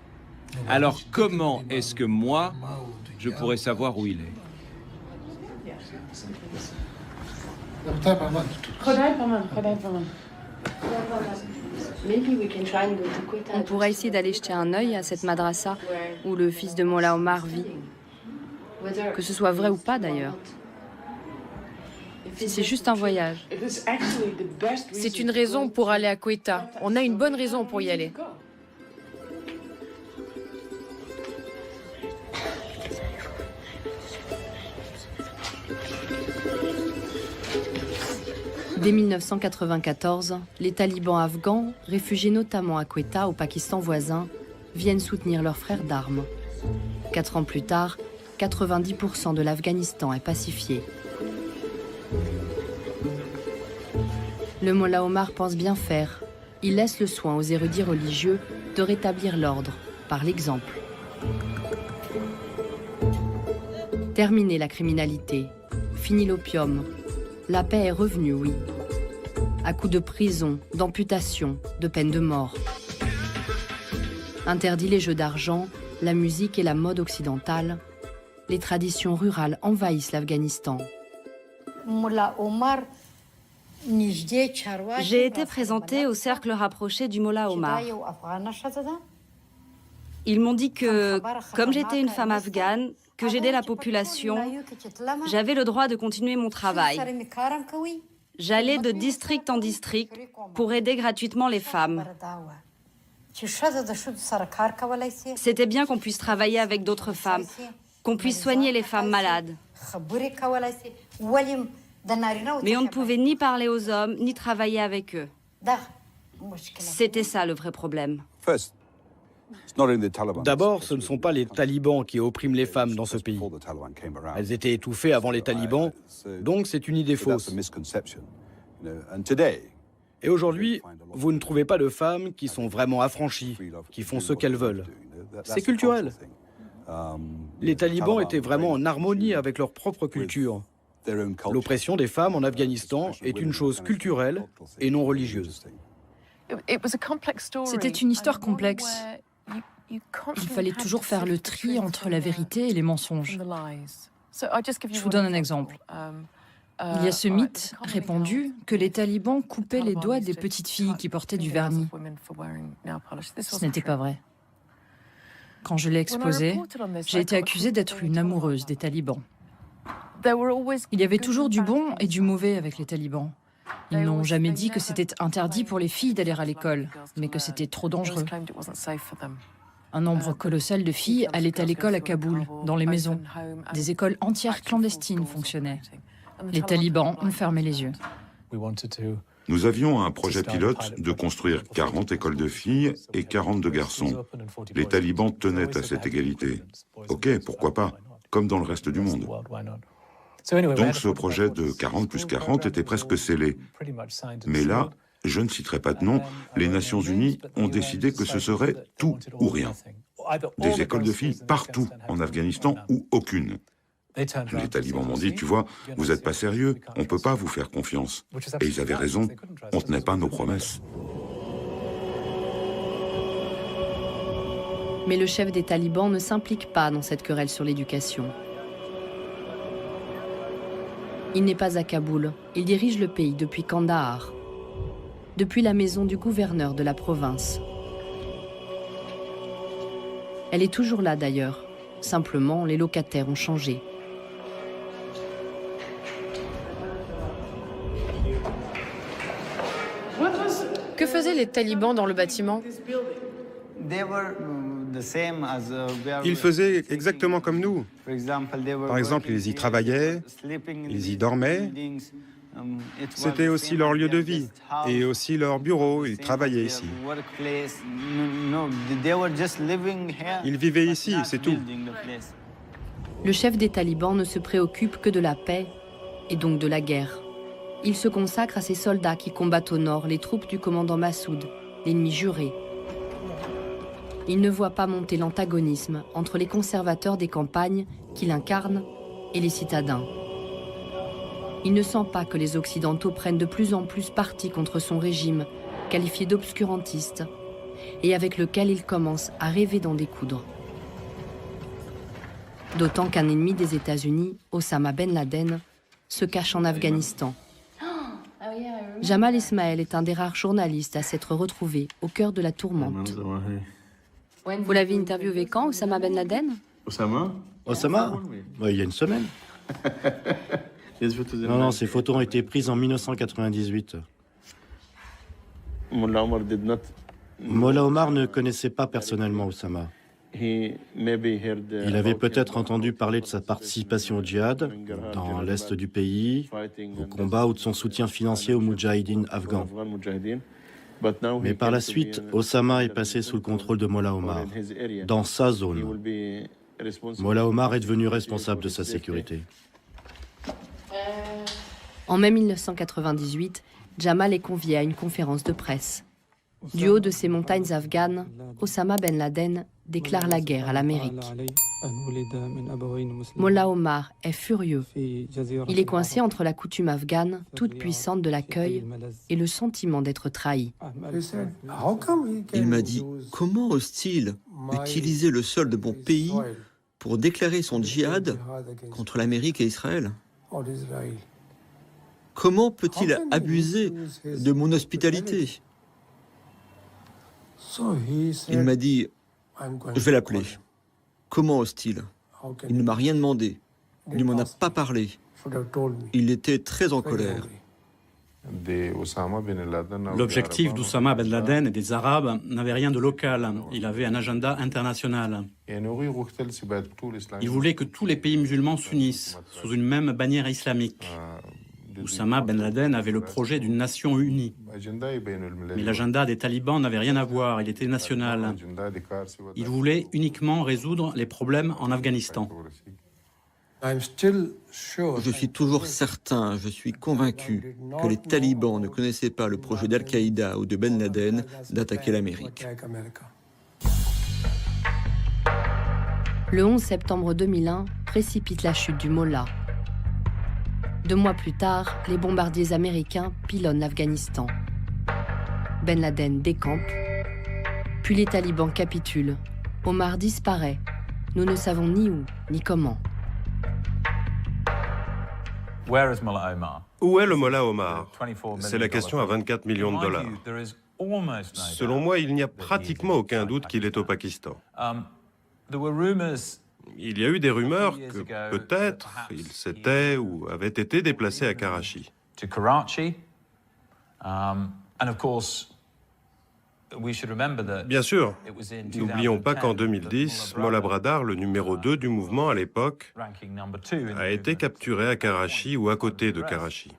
Alors comment est-ce que moi, je pourrais savoir où il est? On pourrait essayer d'aller jeter un œil à cette madrasa où le fils de Mollah Omar vit. Que ce soit vrai ou pas d'ailleurs. C'est juste un voyage. C'est une raison pour aller à Quetta. On a une bonne raison pour y aller. Dès 1994, les talibans afghans, réfugiés notamment à Quetta, au Pakistan voisin, viennent soutenir leurs frères d'armes. 4 ans plus tard, 90% de l'Afghanistan est pacifié. Le Mollah Omar pense bien faire. Il laisse le soin aux érudits religieux de rétablir l'ordre, par l'exemple. Terminer la criminalité, fini l'opium. La paix est revenue, oui. À coups de prison, d'amputation, de peine de mort. Interdit les jeux d'argent, la musique et la mode occidentale. Les traditions rurales envahissent l'Afghanistan. J'ai été présentée au cercle rapproché du Mollah Omar. Ils m'ont dit que, comme j'étais une femme afghane, que j'aidais la population, j'avais le droit de continuer mon travail. J'allais de district en district pour aider gratuitement les femmes. C'était bien qu'on puisse travailler avec d'autres femmes, qu'on puisse soigner les femmes malades. Mais on ne pouvait ni parler aux hommes, ni travailler avec eux. C'était ça le vrai problème. D'abord, ce ne sont pas les talibans qui oppriment les femmes dans ce pays. Elles étaient étouffées avant les talibans, donc c'est une idée fausse. Et aujourd'hui, vous ne trouvez pas de femmes qui sont vraiment affranchies, qui font ce qu'elles veulent. C'est culturel. Les talibans étaient vraiment en harmonie avec leur propre culture. L'oppression des femmes en Afghanistan est une chose culturelle et non religieuse. C'était une histoire complexe. Il fallait toujours faire le tri entre la vérité et les mensonges. Je vous donne un exemple. Il y a ce mythe répandu que les talibans coupaient les doigts des petites filles qui portaient du vernis. Ce n'était pas vrai. Quand je l'ai exposé, j'ai été accusée d'être une amoureuse des talibans. Il y avait toujours du bon et du mauvais avec les talibans. Ils n'ont jamais dit que c'était interdit pour les filles d'aller à l'école, mais que c'était trop dangereux. Un nombre colossal de filles allaient à l'école à Kaboul, dans les maisons. Des écoles entières clandestines fonctionnaient. Les talibans ont fermé les yeux. Nous avions un projet pilote de construire 40 écoles de filles et 40 de garçons. Les talibans tenaient à cette égalité. Ok, pourquoi pas, comme dans le reste du monde. Donc ce projet de 40 plus 40 était presque scellé. Mais là, je ne citerai pas de nom, les Nations Unies ont décidé que ce serait tout ou rien. Des écoles de filles partout en Afghanistan ou aucune. Les talibans m'ont dit, tu vois, vous n'êtes pas sérieux, on ne peut pas vous faire confiance. Et ils avaient raison, on ne tenait pas nos promesses. Mais le chef des talibans ne s'implique pas dans cette querelle sur l'éducation. Il n'est pas à Kaboul, il dirige le pays depuis Kandahar, depuis la maison du gouverneur de la province. Elle est toujours là d'ailleurs, simplement les locataires ont changé. Que faisaient les talibans dans le bâtiment? Ils faisaient exactement comme nous. Par exemple, ils y travaillaient, ils y dormaient. C'était aussi leur lieu de vie et aussi leur bureau. Ils travaillaient ici. Ils vivaient ici, c'est tout. Le chef des talibans ne se préoccupe que de la paix et donc de la guerre. Il se consacre à ses soldats qui combattent au nord les troupes du commandant Massoud, l'ennemi juré. Il ne voit pas monter l'antagonisme entre les conservateurs des campagnes qu'il incarne et les citadins. Il ne sent pas que les Occidentaux prennent de plus en plus parti contre son régime, qualifié d'obscurantiste, et avec lequel il commence à rêver d'en découdre. D'autant qu'un ennemi des États-Unis, Osama Ben Laden, se cache en Afghanistan. Jamal Ismaël est un des rares journalistes à s'être retrouvé au cœur de la tourmente. Vous l'avez interviewé quand, Osama Ben Laden? Osama, il y a une semaine. Non, ces photos ont été prises en 1998. Mollah Omar ne connaissait pas personnellement Osama. Il avait peut-être entendu parler de sa participation au djihad dans l'est du pays, au combat ou de son soutien financier aux moudjahidines afghans. Mais par la suite, Osama est passé sous le contrôle de Mollah Omar, dans sa zone. Mollah Omar est devenu responsable de sa sécurité. En mai 1998, Jamal est convié à une conférence de presse. Du haut de ces montagnes afghanes, Osama Ben Laden déclare la guerre à l'Amérique. Mollah Omar est furieux. Il est coincé entre la coutume afghane, toute puissante de l'accueil, et le sentiment d'être trahi. Il m'a dit, comment ose-t-il utiliser le sol de mon pays pour déclarer son djihad contre l'Amérique et Israël? Comment peut-il abuser de mon hospitalité? Il m'a dit, je vais l'appeler. Comment ose-t-il? Il ne m'a rien demandé. Il ne m'en a pas parlé. Il était très en colère. L'objectif d'Oussama Ben Laden et des Arabes n'avait rien de local. Il avait un agenda international. Il voulait que tous les pays musulmans s'unissent sous une même bannière islamique. Oussama Ben Laden avait le projet d'une nation unie. Mais l'agenda des talibans n'avait rien à voir, il était national. Il voulait uniquement résoudre les problèmes en Afghanistan. Je suis toujours certain, je suis convaincu que les talibans ne connaissaient pas le projet d'Al-Qaïda ou de Ben Laden d'attaquer l'Amérique. Le 11 septembre 2001 précipite la chute du Mollah. 2 mois plus tard, les bombardiers américains pilonnent l'Afghanistan. Ben Laden décampe, puis les talibans capitulent. Omar disparaît. Nous ne savons ni où, ni comment. Où est le Mollah Omar? C'est la question à 24 millions de dollars. Selon moi, il n'y a pratiquement aucun doute qu'il est au Pakistan. Il y a eu des rumeurs que peut-être il s'était ou avait été déplacé à Karachi. Bien sûr, n'oublions pas qu'en 2010, Mollah Bradar, le numéro 2 du mouvement à l'époque, a été capturé à Karachi ou à côté de Karachi.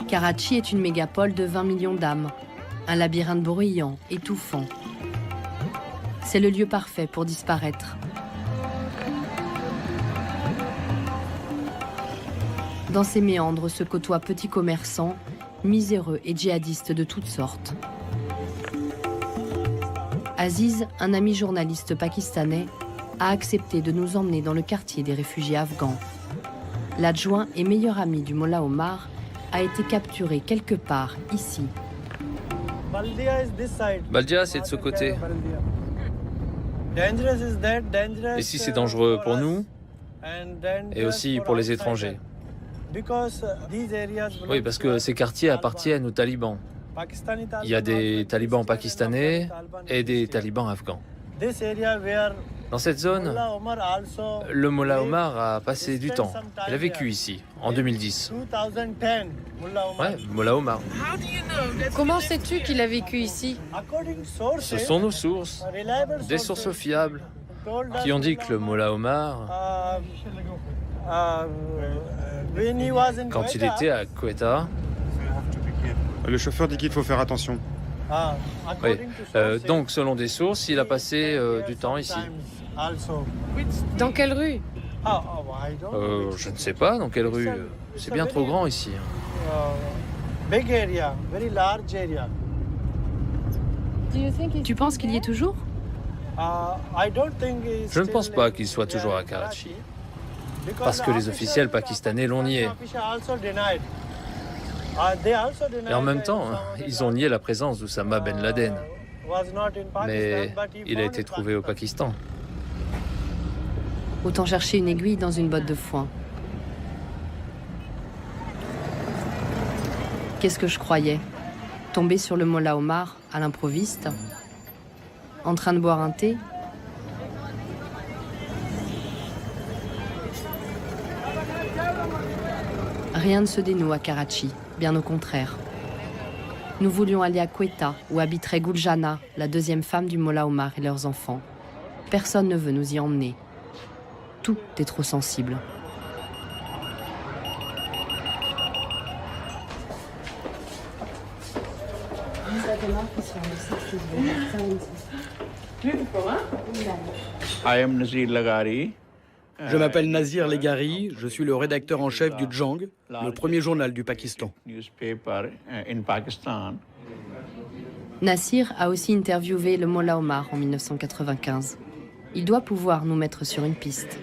Karachi est une mégapole de 20 millions d'âmes, un labyrinthe bruyant, étouffant. C'est le lieu parfait pour disparaître. Dans ces méandres se côtoient petits commerçants, miséreux et djihadistes de toutes sortes. Aziz, un ami journaliste pakistanais, a accepté de nous emmener dans le quartier des réfugiés afghans. L'adjoint et meilleur ami du Mollah Omar a été capturé quelque part ici. Baldia, c'est de ce côté. Et si c'est dangereux pour nous et aussi pour les étrangers. Oui, parce que ces quartiers appartiennent aux talibans. Il y a des talibans pakistanais et des talibans afghans. Dans cette zone, le Mollah Omar a passé du temps. Il a vécu ici, en 2010. Ouais, Mollah Omar. Comment sais-tu qu'il a vécu ici? Ce sont nos sources, des sources fiables, qui ont dit que le Mollah Omar, quand il était à Quetta... Le chauffeur dit qu'il faut faire attention. Oui, donc selon des sources, il a passé du temps ici. Dans quelle rue? Je ne sais pas dans quelle rue. C'est bien trop grand ici. Tu penses qu'il y est toujours? Je ne pense pas qu'il soit toujours à Karachi, parce que les officiels pakistanais l'ont nié. Et en même temps, ils ont nié la présence d'Oussama Ben Laden. Mais il a été trouvé au Pakistan. Autant chercher une aiguille dans une botte de foin. Qu'est-ce que je croyais? Tomber sur le Mollah Omar à l'improviste, en train de boire un thé? Rien ne se dénoue à Karachi, bien au contraire. Nous voulions aller à Quetta, où habiterait Guljana, la deuxième femme du Mollah Omar et leurs enfants. Personne ne veut nous y emmener. Tout est trop sensible. Je m'appelle Nazir Leghari, je suis le rédacteur en chef du Jang, le premier journal du Pakistan. Nasir a aussi interviewé le Mollah Omar en 1995. Il doit pouvoir nous mettre sur une piste.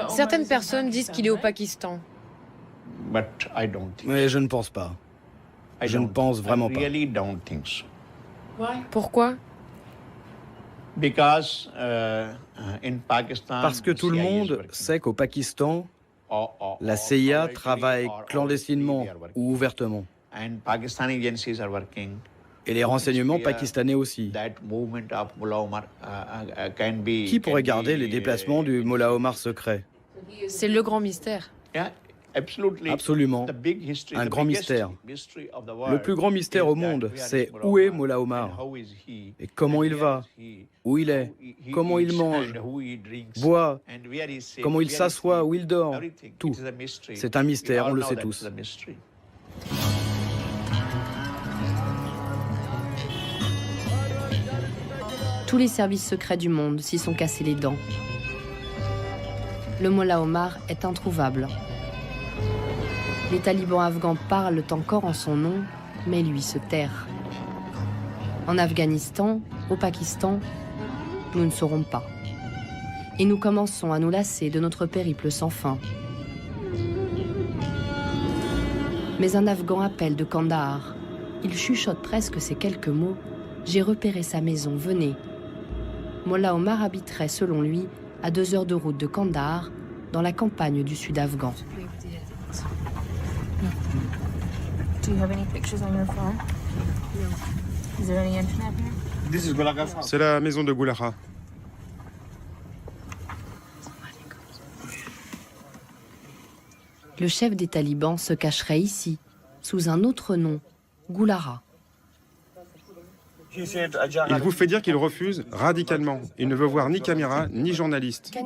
Certaines personnes disent qu'il est au Pakistan. Mais je ne pense pas. Je ne pense vraiment pas. Pourquoi? Parce que tout le monde sait qu'au Pakistan, la CIA travaille clandestinement ou ouvertement. Et les renseignements pakistanais aussi. Qui pourrait garder les déplacements du Mollah Omar secret? C'est le grand mystère. Absolument. Un grand mystère. Le plus grand mystère au monde, c'est où est Mollah Omar? Et comment il va? Où il est? Comment il mange? Boit? Comment il s'assoit? Où il dort? Tout. C'est un mystère, on le sait tous. Tous les services secrets du monde s'y sont cassés les dents. Le Mollah Omar est introuvable. Les talibans afghans parlent encore en son nom, mais lui se terre. En Afghanistan, au Pakistan, nous ne saurons pas. Et nous commençons à nous lasser de notre périple sans fin. Mais un Afghan appelle de Kandahar. Il chuchote presque ces quelques mots. J'ai repéré sa maison, venez. Mollah Omar habiterait, selon lui, à 2 heures de route de Kandahar, dans la campagne du sud afghan. C'est la maison de Gulara. Le chef des talibans se cacherait ici, sous un autre nom, Gulara. Il vous fait dire qu'il refuse radicalement. Il ne veut voir ni caméra, ni journaliste.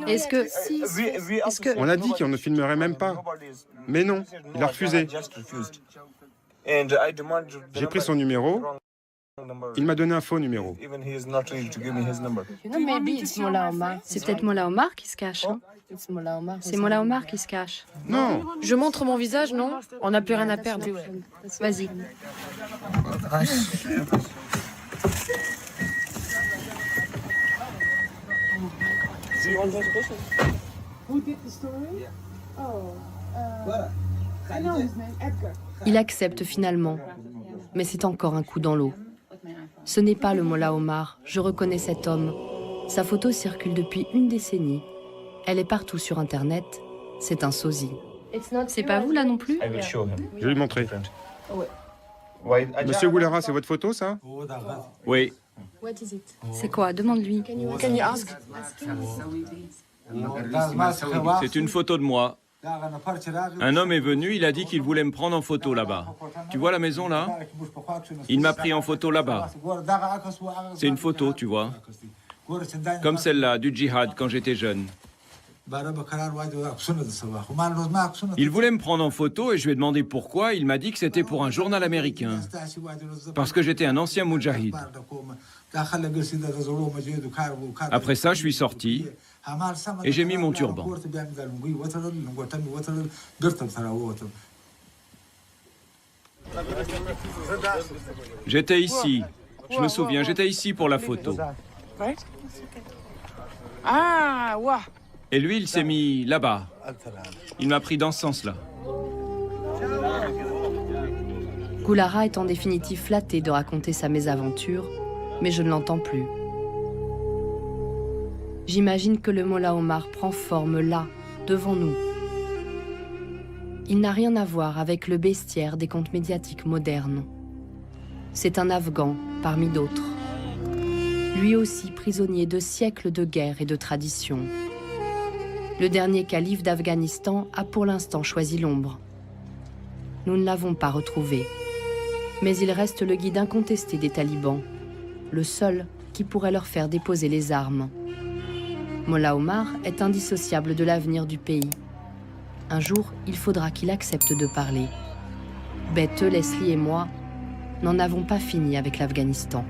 Est-ce que... On a dit qu'on ne filmerait même pas. Mais non, il a refusé. J'ai pris son numéro. Il m'a donné un faux numéro. C'est peut-être Mollah Omar qui se cache. Hein? C'est Mollah Omar qui se cache. Non. Je montre mon visage, non? On n'a plus rien à perdre. Vas-y. Il accepte finalement, mais c'est encore un coup dans l'eau. Ce n'est pas le Mollah Omar, je reconnais cet homme. Sa photo circule depuis une décennie. Elle est partout sur Internet, c'est un sosie. C'est pas vous là non plus? Je vais lui montrer. Monsieur Gulara, c'est votre photo, ça? Oui. C'est quoi? Demande-lui. C'est une photo de moi. Un homme est venu, il a dit qu'il voulait me prendre en photo là-bas. Tu vois la maison là? Il m'a pris en photo là-bas. C'est une photo, tu vois. Comme celle-là, du djihad, quand j'étais jeune. Il voulait me prendre en photo et je lui ai demandé pourquoi. Il m'a dit que c'était pour un journal américain. Parce que j'étais un ancien moudjahid. Après ça, je suis sorti et j'ai mis mon turban. J'étais ici. Je me souviens, j'étais ici pour la photo. Et lui, il s'est mis là-bas. Il m'a pris dans ce sens-là. Goulara est en définitive flatté de raconter sa mésaventure, mais je ne l'entends plus. J'imagine que le Mollah Omar prend forme là, devant nous. Il n'a rien à voir avec le bestiaire des contes médiatiques modernes. C'est un Afghan parmi d'autres. Lui aussi prisonnier de siècles de guerre et de tradition. Le dernier calife d'Afghanistan a pour l'instant choisi l'ombre. Nous ne l'avons pas retrouvé. Mais il reste le guide incontesté des talibans, le seul qui pourrait leur faire déposer les armes. Mollah Omar est indissociable de l'avenir du pays. Un jour, il faudra qu'il accepte de parler. Bette, Leslie et moi n'en avons pas fini avec l'Afghanistan.